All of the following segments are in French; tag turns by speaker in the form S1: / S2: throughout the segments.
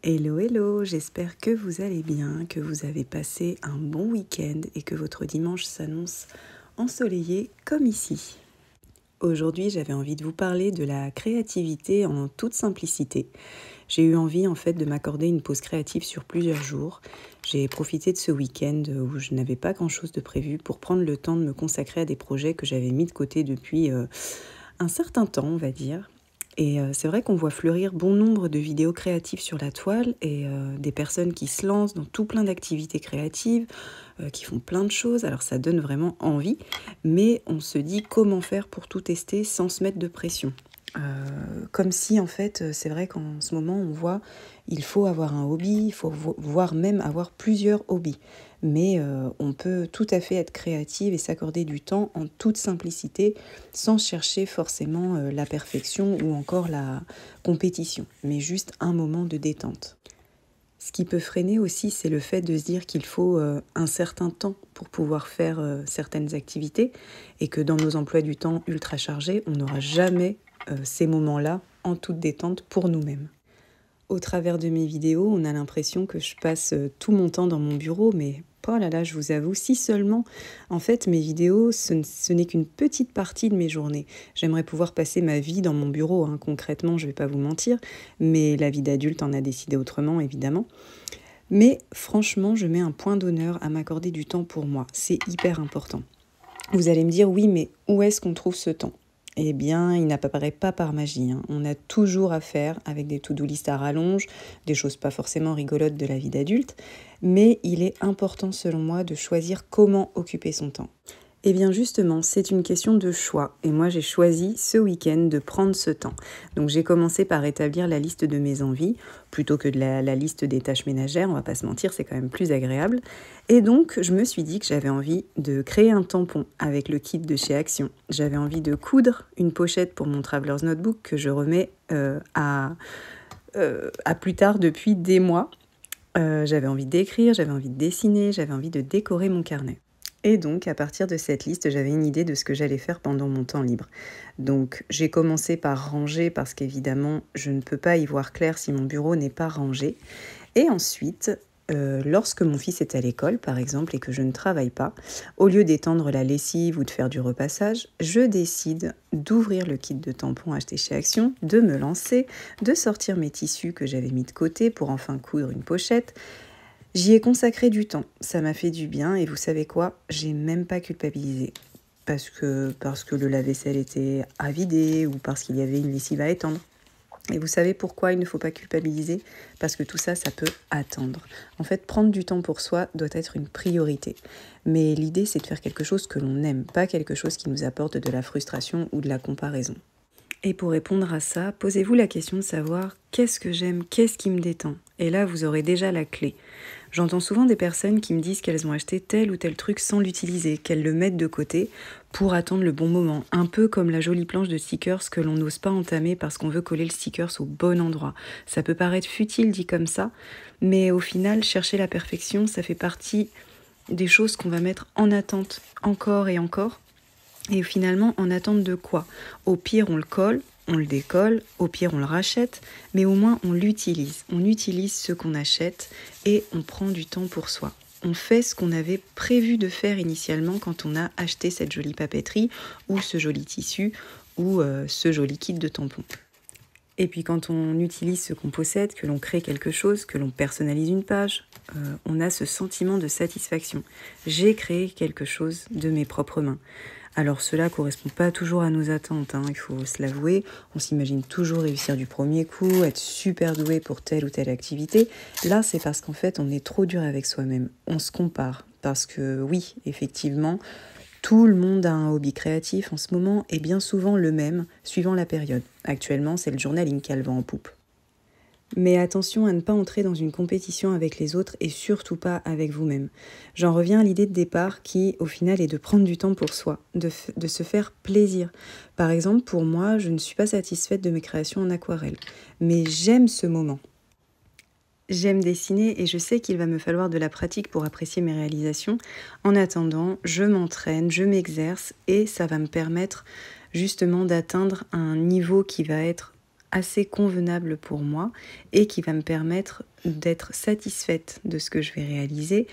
S1: Hello, hello, j'espère que vous allez bien, que vous avez passé un bon week-end et que votre dimanche s'annonce ensoleillé comme ici. Aujourd'hui, j'avais envie de vous parler de la créativité en toute simplicité. J'ai eu envie en fait de m'accorder une pause créative sur plusieurs jours. J'ai profité de ce week-end où je n'avais pas grand-chose de prévu pour prendre le temps de me consacrer à des projets que j'avais mis de côté depuis un certain temps, on va dire. Et c'est vrai qu'on voit fleurir bon nombre de vidéos créatives sur la toile et des personnes qui se lancent dans tout plein d'activités créatives, qui font plein de choses. Alors ça donne vraiment envie, mais on se dit comment faire pour tout tester sans se mettre de pression. Comme si en fait, c'est vrai qu'en ce moment on voit, il faut avoir un hobby, il faut voire même avoir plusieurs hobbies. Mais on peut tout à fait être créative et s'accorder du temps en toute simplicité, sans chercher forcément la perfection ou encore la compétition, mais juste un moment de détente. Ce qui peut freiner aussi, c'est le fait de se dire qu'il faut un certain temps pour pouvoir faire certaines activités et que dans nos emplois du temps ultra chargés, on n'aura jamais ces moments-là en toute détente pour nous-mêmes. Au travers de mes vidéos, on a l'impression que je passe tout mon temps dans mon bureau, mais oh là là, je vous avoue, si seulement. En fait, mes vidéos, ce n'est qu'une petite partie de mes journées. J'aimerais pouvoir passer ma vie dans mon bureau, hein, concrètement, je ne vais pas vous mentir, mais la vie d'adulte en a décidé autrement, évidemment. Mais franchement, je mets un point d'honneur à m'accorder du temps pour moi. C'est hyper important. Vous allez me dire, oui, mais où est-ce qu'on trouve ce temps ? Eh bien, il n'apparaît pas par magie. On a toujours à faire avec des to-do list à rallonge, des choses pas forcément rigolotes de la vie d'adulte, mais il est important selon moi de choisir comment occuper son temps. Eh bien justement, c'est une question de choix et moi j'ai choisi ce week-end de prendre ce temps. Donc j'ai commencé par établir la liste de mes envies, plutôt que de la liste des tâches ménagères, on va pas se mentir, c'est quand même plus agréable. Et donc je me suis dit que j'avais envie de créer un tampon avec le kit de chez Action. J'avais envie de coudre une pochette pour mon Traveler's Notebook que je remets à plus tard depuis des mois. J'avais envie d'écrire, j'avais envie de dessiner, j'avais envie de décorer mon carnet. Et donc, à partir de cette liste, j'avais une idée de ce que j'allais faire pendant mon temps libre. Donc, j'ai commencé par ranger parce qu'évidemment, je ne peux pas y voir clair si mon bureau n'est pas rangé. Et ensuite, lorsque mon fils est à l'école, par exemple, et que je ne travaille pas, au lieu d'étendre la lessive ou de faire du repassage, je décide d'ouvrir le kit de tampons acheté chez Action, de me lancer, de sortir mes tissus que j'avais mis de côté pour enfin coudre une pochette. J'y ai consacré du temps, ça m'a fait du bien et vous savez quoi, j'ai même pas culpabilisé. Parce que le lave-vaisselle était à vider ou parce qu'il y avait une lessive à étendre. Et vous savez pourquoi il ne faut pas culpabiliser ? Parce que tout ça, ça peut attendre. En fait, prendre du temps pour soi doit être une priorité. Mais l'idée, c'est de faire quelque chose que l'on n'aime, pas quelque chose qui nous apporte de la frustration ou de la comparaison. Et pour répondre à ça, posez-vous la question de savoir qu'est-ce que j'aime, qu'est-ce qui me détend. Et là, vous aurez déjà la clé. J'entends souvent des personnes qui me disent qu'elles ont acheté tel ou tel truc sans l'utiliser, qu'elles le mettent de côté pour attendre le bon moment. Un peu comme la jolie planche de stickers que l'on n'ose pas entamer parce qu'on veut coller le stickers au bon endroit. Ça peut paraître futile dit comme ça, mais au final, chercher la perfection, ça fait partie des choses qu'on va mettre en attente encore et encore. Et finalement, en attente de quoi ? Au pire, on le colle, on le décolle, au pire, on le rachète, mais au moins, on l'utilise. On utilise ce qu'on achète et on prend du temps pour soi. On fait ce qu'on avait prévu de faire initialement quand on a acheté cette jolie papeterie ou ce joli tissu ou ce joli kit de tampons. Et puis quand on utilise ce qu'on possède, que l'on crée quelque chose, que l'on personnalise une page, on a ce sentiment de satisfaction. J'ai créé quelque chose de mes propres mains. Alors cela ne correspond pas toujours à nos attentes, il faut se l'avouer. On s'imagine toujours réussir du premier coup, être super doué pour telle ou telle activité. Là, c'est parce qu'en fait, on est trop dur avec soi-même. On se compare. Parce que oui, effectivement, tout le monde a un hobby créatif en ce moment et bien souvent le même, suivant la période. Actuellement, c'est le journaling qui a le vent en poupe. Mais attention à ne pas entrer dans une compétition avec les autres et surtout pas avec vous-même. J'en reviens à l'idée de départ qui, au final, est de prendre du temps pour soi, de se faire plaisir. Par exemple, pour moi, je ne suis pas satisfaite de mes créations en aquarelle, mais j'aime ce moment. J'aime dessiner et je sais qu'il va me falloir de la pratique pour apprécier mes réalisations. En attendant, je m'entraîne, je m'exerce et ça va me permettre justement d'atteindre un niveau qui va être assez convenable pour moi et qui va me permettre d'être satisfaite de ce que je vais réaliser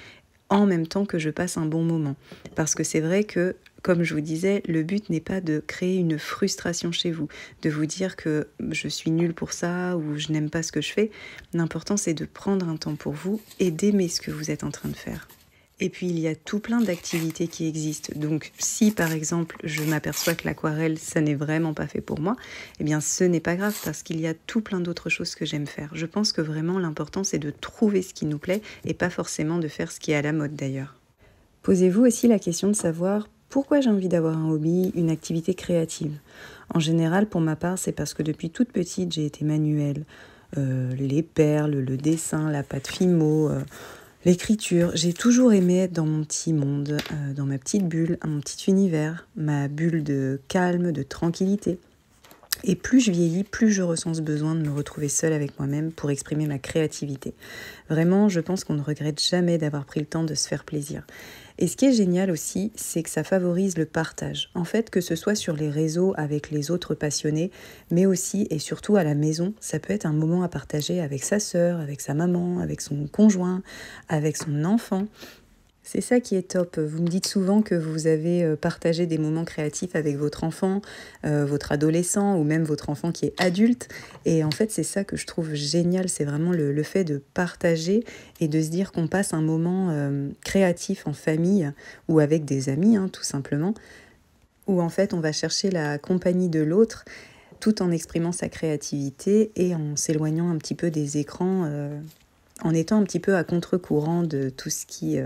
S1: en même temps que je passe un bon moment. Parce que c'est vrai que, comme je vous disais, le but n'est pas de créer une frustration chez vous, de vous dire que je suis nulle pour ça ou je n'aime pas ce que je fais. L'important, c'est de prendre un temps pour vous et d'aimer ce que vous êtes en train de faire. Et puis, il y a tout plein d'activités qui existent. Donc, si par exemple, je m'aperçois que l'aquarelle, ça n'est vraiment pas fait pour moi, eh bien, ce n'est pas grave parce qu'il y a tout plein d'autres choses que j'aime faire. Je pense que vraiment, l'important, c'est de trouver ce qui nous plaît et pas forcément de faire ce qui est à la mode d'ailleurs. Posez-vous aussi la question de savoir pourquoi j'ai envie d'avoir un hobby, une activité créative. En général, pour ma part, c'est parce que depuis toute petite, j'ai été manuelle. Les perles, le dessin, la pâte Fimo... l'écriture, j'ai toujours aimé être dans mon petit monde, dans ma petite bulle, mon petit univers, ma bulle de calme, de tranquillité. Et plus je vieillis, plus je ressens ce besoin de me retrouver seule avec moi-même pour exprimer ma créativité. Vraiment, je pense qu'on ne regrette jamais d'avoir pris le temps de se faire plaisir. Et ce qui est génial aussi, c'est que ça favorise le partage. En fait, que ce soit sur les réseaux avec les autres passionnés, mais aussi et surtout à la maison, ça peut être un moment à partager avec sa sœur, avec sa maman, avec son conjoint, avec son enfant. C'est ça qui est top. Vous me dites souvent que vous avez partagé des moments créatifs avec votre enfant, votre adolescent ou même votre enfant qui est adulte. Et en fait, c'est ça que je trouve génial. C'est vraiment le fait de partager et de se dire qu'on passe un moment créatif en famille ou avec des amis, tout simplement, où en fait, on va chercher la compagnie de l'autre tout en exprimant sa créativité et en s'éloignant un petit peu des écrans en étant un petit peu à contre-courant de tout ce qui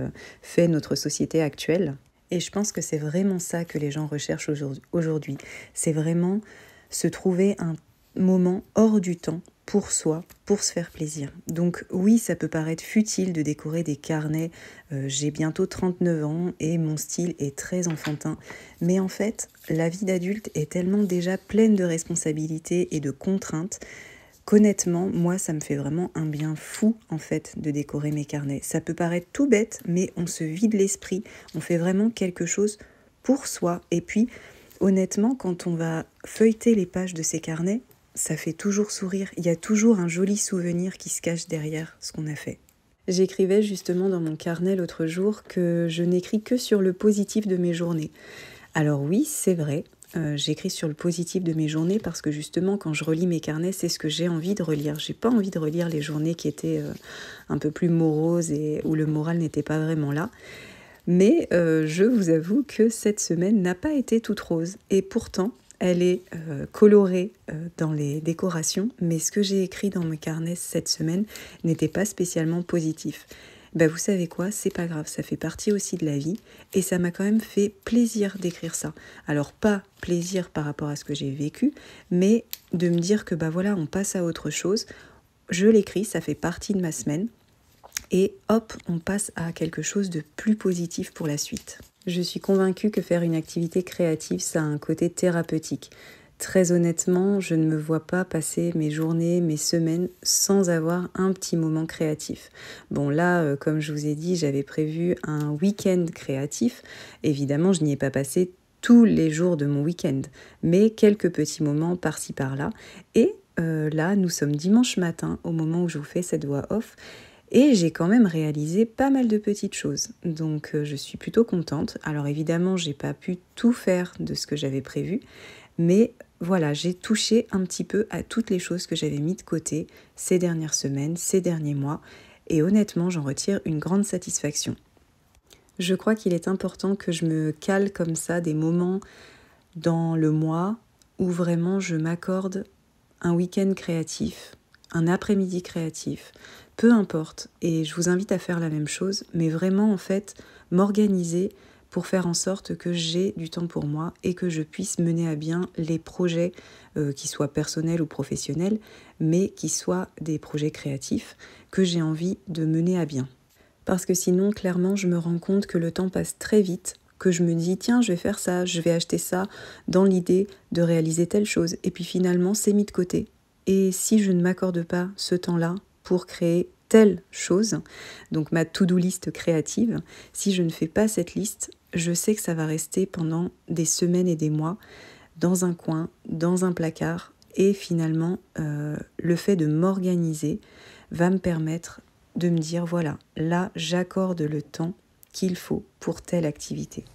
S1: fait notre société actuelle. Et je pense que c'est vraiment ça que les gens recherchent aujourd'hui. C'est vraiment se trouver un moment hors du temps pour soi, pour se faire plaisir. Donc oui, ça peut paraître futile de décorer des carnets. J'ai bientôt 39 ans et mon style est très enfantin. Mais en fait, la vie d'adulte est tellement déjà pleine de responsabilités et de contraintes qu'honnêtement, moi, ça me fait vraiment un bien fou, en fait, de décorer mes carnets. Ça peut paraître tout bête, mais on se vide l'esprit, on fait vraiment quelque chose pour soi. Et puis, honnêtement, quand on va feuilleter les pages de ces carnets, ça fait toujours sourire. Il y a toujours un joli souvenir qui se cache derrière ce qu'on a fait. J'écrivais justement dans mon carnet l'autre jour que je n'écris que sur le positif de mes journées. Alors oui, c'est vrai. J'écris sur le positif de mes journées parce que justement quand je relis mes carnets, c'est ce que j'ai envie de relire. J'ai pas envie de relire les journées qui étaient un peu plus moroses et où le moral n'était pas vraiment là. Mais je vous avoue que cette semaine n'a pas été toute rose. Et pourtant, elle est colorée dans les décorations. Mais ce que j'ai écrit dans mes carnets cette semaine n'était pas spécialement positif. Vous savez quoi, c'est pas grave, ça fait partie aussi de la vie et ça m'a quand même fait plaisir d'écrire ça. Alors pas plaisir par rapport à ce que j'ai vécu, mais de me dire que voilà, on passe à autre chose. Je l'écris, ça fait partie de ma semaine et hop, on passe à quelque chose de plus positif pour la suite. Je suis convaincue que faire une activité créative, ça a un côté thérapeutique. Très honnêtement, je ne me vois pas passer mes journées, mes semaines sans avoir un petit moment créatif. Bon là, comme je vous ai dit, j'avais prévu un week-end créatif. Évidemment, je n'y ai pas passé tous les jours de mon week-end, mais quelques petits moments par-ci par-là. Et là, nous sommes dimanche matin, au moment où je vous fais cette voix off, et j'ai quand même réalisé pas mal de petites choses. Donc je suis plutôt contente. Alors évidemment, j'ai pas pu tout faire de ce que j'avais prévu, mais voilà, j'ai touché un petit peu à toutes les choses que j'avais mis de côté ces dernières semaines, ces derniers mois, et honnêtement, j'en retire une grande satisfaction. Je crois qu'il est important que je me cale comme ça des moments dans le mois où vraiment je m'accorde un week-end créatif, un après-midi créatif, peu importe, et je vous invite à faire la même chose, mais vraiment en fait m'organiser pour faire en sorte que j'ai du temps pour moi et que je puisse mener à bien les projets qui soient personnels ou professionnels, mais qui soient des projets créatifs que j'ai envie de mener à bien. Parce que sinon, clairement, je me rends compte que le temps passe très vite, que je me dis, tiens, je vais faire ça, je vais acheter ça, dans l'idée de réaliser telle chose, et puis finalement, c'est mis de côté. Et si je ne m'accorde pas ce temps-là pour créer telle chose, donc ma to-do list créative, si je ne fais pas cette liste, je sais que ça va rester pendant des semaines et des mois dans un coin, dans un placard, Et finalement, le fait de m'organiser va me permettre de me dire, voilà, là, j'accorde le temps qu'il faut pour telle activité.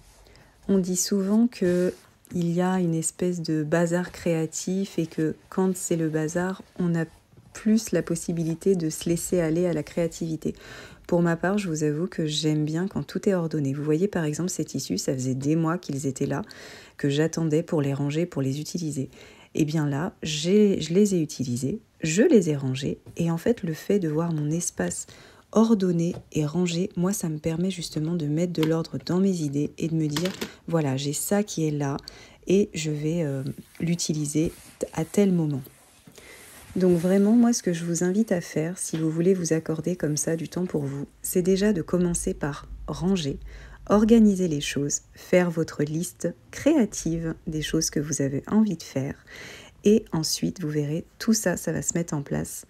S1: On dit souvent qu'il y a une espèce de bazar créatif et que quand c'est le bazar, on a plus la possibilité de se laisser aller à la créativité. Pour ma part, je vous avoue que j'aime bien quand tout est ordonné. Vous voyez par exemple ces tissus, ça faisait des mois qu'ils étaient là, que j'attendais pour les ranger, pour les utiliser. Et bien là, je les ai utilisés, je les ai rangés, et en fait le fait de voir mon espace ordonné et rangé, moi ça me permet justement de mettre de l'ordre dans mes idées et de me dire, voilà, j'ai ça qui est là et je vais l'utiliser à tel moment. Donc vraiment, moi, ce que je vous invite à faire, si vous voulez vous accorder comme ça du temps pour vous, c'est déjà de commencer par ranger, organiser les choses, faire votre liste créative des choses que vous avez envie de faire. Et ensuite, vous verrez, tout ça, ça va se mettre en place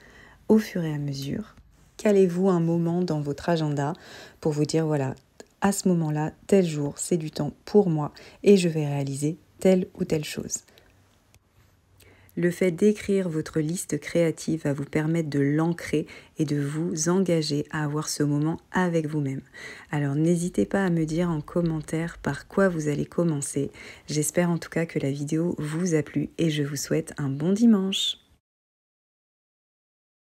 S1: au fur et à mesure. Calez-vous un moment dans votre agenda pour vous dire, voilà, à ce moment-là, tel jour, c'est du temps pour moi et je vais réaliser telle ou telle chose. Le fait d'écrire votre liste créative va vous permettre de l'ancrer et de vous engager à avoir ce moment avec vous-même. Alors n'hésitez pas à me dire en commentaire par quoi vous allez commencer. J'espère en tout cas que la vidéo vous a plu et je vous souhaite un bon dimanche.